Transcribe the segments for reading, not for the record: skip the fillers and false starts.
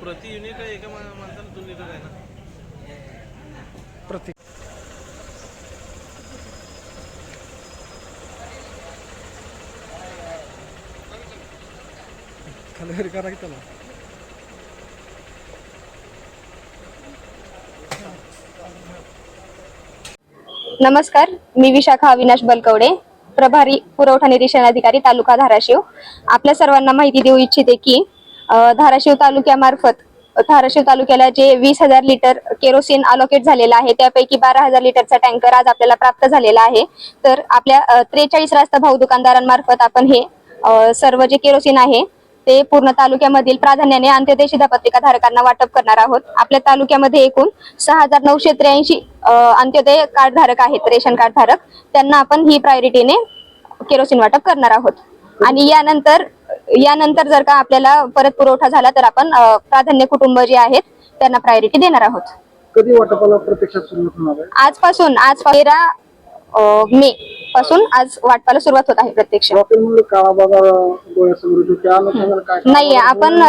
प्रति युनिट आहे एका माणसाला 2 लिटर आहे ना प्रति खाली करा की त्याला नमस्कार, मी विशाखा अविनाश बलकवडे, प्रभारी पुरवठा निरीक्षण अधिकारी तालुका धाराशिव। आपल्या सर्वांना माहिती देऊ इच्छिते की धाराशिव तालुक्याला जे 20,000 लिटर केरोसिन अलोकेट झालेला आहे त्यापैकी 12,000 लिटरचा टँकर आज आपल्याला प्राप्त झालेला आहे। तर आपल्या 43 रास्त भाऊ दुकानदारांमार्फत आपण हे सर्व जे केरोसिन आहे ते पूर्ण तालुक्यामधील प्राधान्याने अंत्योदय शिधापत्रिका धारकांना वाटप करणार आहोत। आपल्या तालुक्यामध्ये एकूण 6,983 अंत्योदय कार्ड धारक आहेत, रेशन कार्ड धारक, त्यांना आपण ही प्रायोरिटीने केरोसिन वाटप करणार आहोत। आणि यानंतर जर का आपल्याला परत पुरवठा झाला तर आपण प्राधान्य कुटुंब जे आहेत त्यांना प्रायोरिटी देणार आहोत। कधी वाटपाला प्रत्यक्षात सुरुवात होणार आहे? आज 13 मे पासून आज वाटपाला सुरुवात होत आहे प्रत्यक्ष। नाही आपण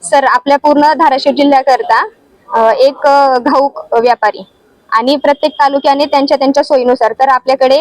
सर आपल्या पूर्ण धाराशिव जिल्ह्याकरता एक घाऊक व्यापारी आणि प्रत्येक तालुक्याने त्यांच्या सोयीनुसार तर आपल्याकडे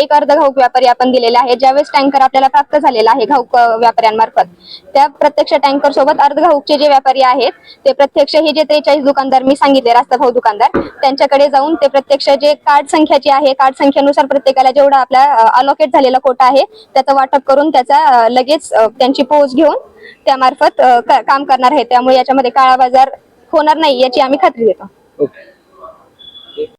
एक अर्ध घाऊक व्यापारी आपण दिलेला आहे। ज्यावेळेस टँकर आपल्याला प्राप्त झालेला आहे घाऊक व्यापाऱ्यांमार्फत त्या प्रत्यक्ष टँकर सोबत अर्ध घाऊकचे जे व्यापारी आहेत ते प्रत्यक्ष हे जे 43 दुकानदार मी सांगितले रास्तभाऊ दुकानदार त्यांच्याकडे जाऊन ते प्रत्यक्ष जे कार्ड संख्याची आहे कार्ड संख्येनुसार प्रत्येकाला जेवढा आपला अलोकेट झालेला कोटा आहे त्याचं वाटप करून त्याचा लगेच त्यांची पोच घेऊन त्यामार्फत काम करणार आहे। त्यामुळे याच्यामध्ये काळा बाजार होणार नाही याची आम्ही खात्री देतो। ओके।